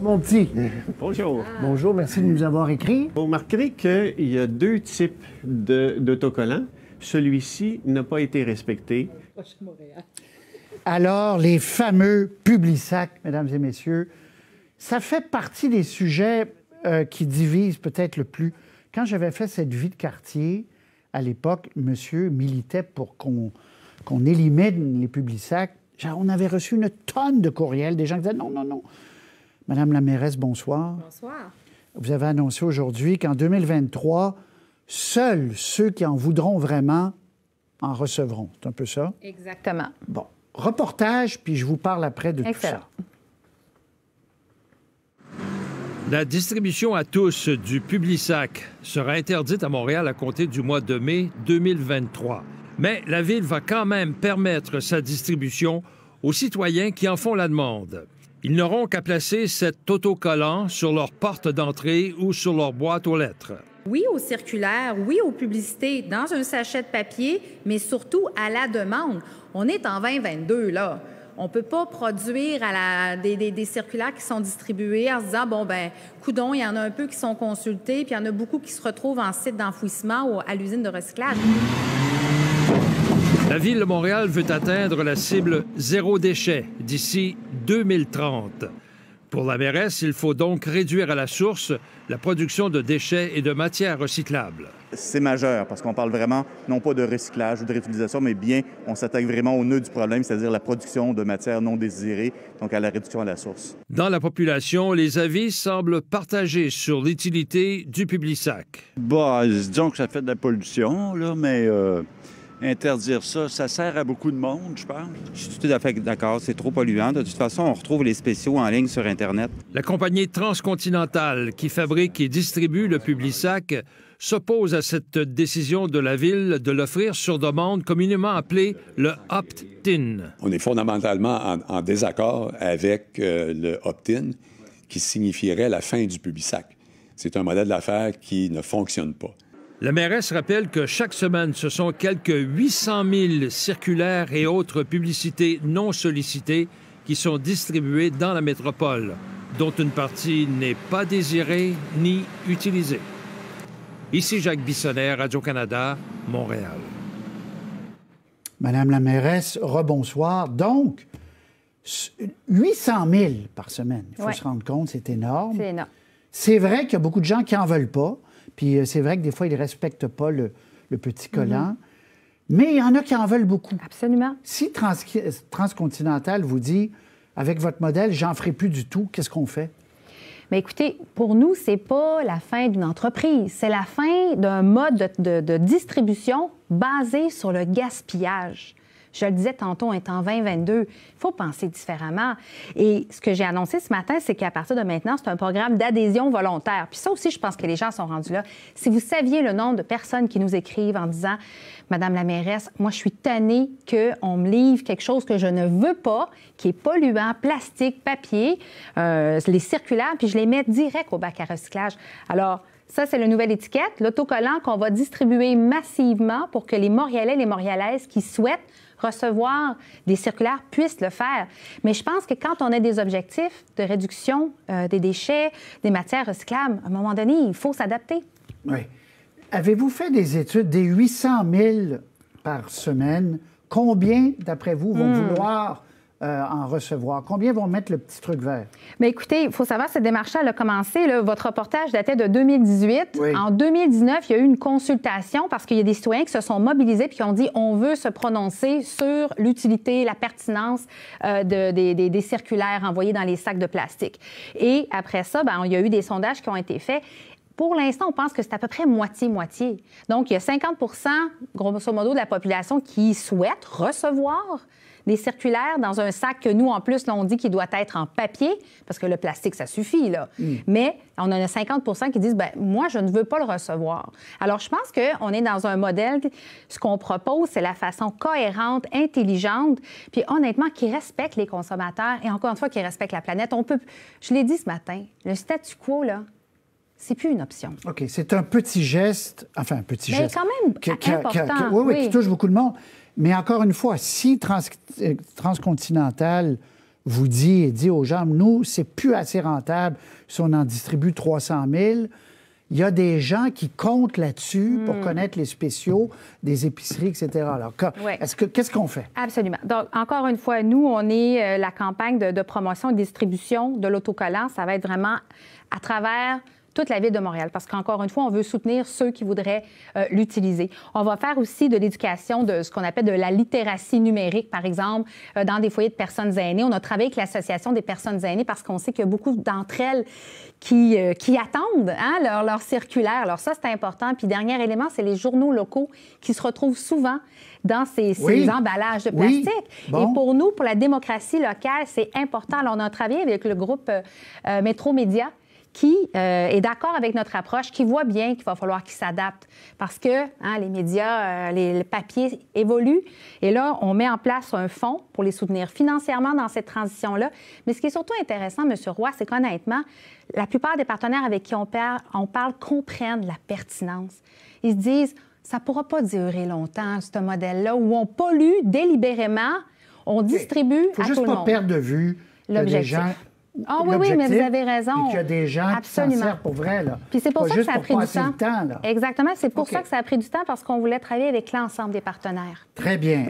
mon petit. Bonjour. Bonjour, merci de nous avoir écrit. Vous remarquerez qu'il y a deux types d'autocollants. Celui-ci n'a pas été respecté. Alors, les fameux Publisac, mesdames et messieurs, ça fait partie des sujets qui divisent peut-être le plus. Quand j'avais fait cette vie de quartier, à l'époque, monsieur militait pour qu'on élimine les Publisac. On avait reçu une tonne de courriels, des gens qui disaient non, non, non. Madame la mairesse, bonsoir. Bonsoir. Vous avez annoncé aujourd'hui qu'en 2023, seuls ceux qui en voudront vraiment en recevront. C'est un peu ça? Exactement. Bon. Reportage, puis je vous parle après de Excellent. tout ça. La distribution à tous du Publisac sera interdite à Montréal à compter du mois de mai 2023. Mais la Ville va quand même permettre sa distribution aux citoyens qui en font la demande. Ils n'auront qu'à placer cet autocollant sur leur porte d'entrée ou sur leur boîte aux lettres. Oui aux circulaires, oui aux publicités, dans un sachet de papier, mais surtout à la demande. On est en 2022, là. On ne peut pas produire des circulaires qui sont distribués en se disant, bon, ben, coudon, il y en a un peu qui sont consultés, puis il y en a beaucoup qui se retrouvent en site d'enfouissement ou à l'usine de recyclage. La Ville de Montréal veut atteindre la cible zéro déchet d'ici 2030. Pour la mairesse, il faut donc réduire à la source la production de déchets et de matières recyclables. C'est majeur parce qu'on parle vraiment non pas de recyclage ou de réutilisation, mais bien on s'attaque vraiment au nœud du problème, c'est-à-dire la production de matières non désirées, donc à la réduction à la source. Dans la population, les avis semblent partagés sur l'utilité du Publisac. Disons que ça fait de la pollution, là, mais interdire ça, ça sert à beaucoup de monde, je pense. Je suis tout à fait d'accord, c'est trop polluant. De toute façon, on retrouve les spéciaux en ligne sur Internet. La compagnie Transcontinentale, qui fabrique et distribue le Publisac, s'oppose à cette décision de la Ville de l'offrir sur demande, communément appelé le opt-in. On est fondamentalement en désaccord avec le opt-in, qui signifierait la fin du Publisac. C'est un modèle d'affaires qui ne fonctionne pas. La mairesse rappelle que chaque semaine, ce sont quelques 800 000 circulaires et autres publicités non sollicitées qui sont distribuées dans la métropole, dont une partie n'est pas désirée ni utilisée. Ici Jacques Bissonnet, Radio-Canada, Montréal. Madame la mairesse, rebonsoir. Donc, 800 000 par semaine. Il faut se rendre compte, c'est énorme. C'est énorme. C'est vrai qu'il y a beaucoup de gens qui n'en veulent pas. Puis c'est vrai que des fois, ils ne respectent pas le petit collant. Mais il y en a qui en veulent beaucoup. Absolument. Si Transcontinental vous dit, avec votre modèle, j'en ferai plus du tout, qu'est-ce qu'on fait? Mais écoutez, pour nous, c'est pas la fin d'une entreprise. C'est la fin d'un mode de distribution basé sur le gaspillage. Je le disais tantôt, on est en 2022. Il faut penser différemment. Et ce que j'ai annoncé ce matin, c'est qu'à partir de maintenant, c'est un programme d'adhésion volontaire. Puis ça aussi, je pense que les gens sont rendus là. Si vous saviez le nombre de personnes qui nous écrivent en disant « Madame la mairesse, moi, je suis tannée qu'on me livre quelque chose que je ne veux pas, qui est polluant, plastique, papier, les circulaires, puis je les mets direct au bac à recyclage. » Alors, ça, c'est la nouvelle étiquette, l'autocollant qu'on va distribuer massivement pour que les Montréalais et les Montréalaises qui souhaitent recevoir des circulaires puissent le faire. Mais je pense que quand on a des objectifs de réduction des déchets, des matières recyclables, à un moment donné, il faut s'adapter. Oui. Avez-vous fait des études des 800 000 par semaine? Combien, d'après vous, vont vouloir en recevoir? Combien vont mettre le petit truc vert? Mais écoutez, il faut savoir, cette démarche-là, elle a commencé. Là, votre reportage datait de 2018. Oui. En 2019, il y a eu une consultation parce qu'il y a des citoyens qui se sont mobilisés et qui ont dit on veut se prononcer sur l'utilité, la pertinence des circulaires envoyés dans les sacs de plastique. Et après ça, il y a eu des sondages qui ont été faits. Pour l'instant, on pense que c'est à peu près moitié-moitié. Donc, il y a 50 grosso modo, de la population qui souhaite recevoir des circulaires dans un sac que nous, en plus, là, on dit qu'il doit être en papier, parce que le plastique, ça suffit, là. Mais on en a 50 qui disent, moi, je ne veux pas le recevoir. Alors, je pense qu'on est dans un modèle, ce qu'on propose, c'est la façon cohérente, intelligente, puis honnêtement, qui respecte les consommateurs et encore une fois, qui respecte la planète. Je l'ai dit ce matin, le statu quo, là, c'est plus une option. OK, c'est un petit geste, enfin un petit geste. Mais quand même important. Oui, qui touche beaucoup de monde. Mais encore une fois, si Transcontinental vous dit et dit aux gens, nous, c'est plus assez rentable si on en distribue 300 000. Il y a des gens qui comptent là-dessus pour connaître les spéciaux des épiceries, etc. Alors, qu'est-ce qu'on fait? Absolument. Donc, encore une fois, nous, on est la campagne de promotion et de distribution de l'autocollant. Ça va être vraiment à travers toute la ville de Montréal, parce qu'encore une fois, on veut soutenir ceux qui voudraient l'utiliser. On va faire aussi de l'éducation de ce qu'on appelle de la littératie numérique, par exemple, dans des foyers de personnes aînées. On a travaillé avec l'Association des personnes aînées parce qu'on sait qu'il y a beaucoup d'entre elles qui attendent leur circulaire. Alors ça, c'est important. Puis dernier élément, c'est les journaux locaux qui se retrouvent souvent dans ces emballages de plastique. Oui. Bon. Et pour nous, pour la démocratie locale, c'est important. Alors, on a travaillé avec le groupe Métro Média, qui est d'accord avec notre approche, qui voit bien qu'il va falloir qu'ils s'adaptent parce que les médias, les papiers évoluent. Et là, on met en place un fonds pour les soutenir financièrement dans cette transition-là. Mais ce qui est surtout intéressant, M. Roy, c'est qu'honnêtement, la plupart des partenaires avec qui on parle comprennent la pertinence. Ils se disent, ça ne pourra pas durer longtemps, ce modèle-là, où on pollue délibérément, on distribue à tout le monde. Il ne faut juste pas perdre de vue l'objectif. Ah oui, mais vous avez raison. Et qu'il y a des gens qui s'en servent pour vrai, là. Puis c'est pour ça que ça a pris du temps. Là. Exactement. C'est pour ça que ça a pris du temps, parce qu'on voulait travailler avec l'ensemble des partenaires. Très bien.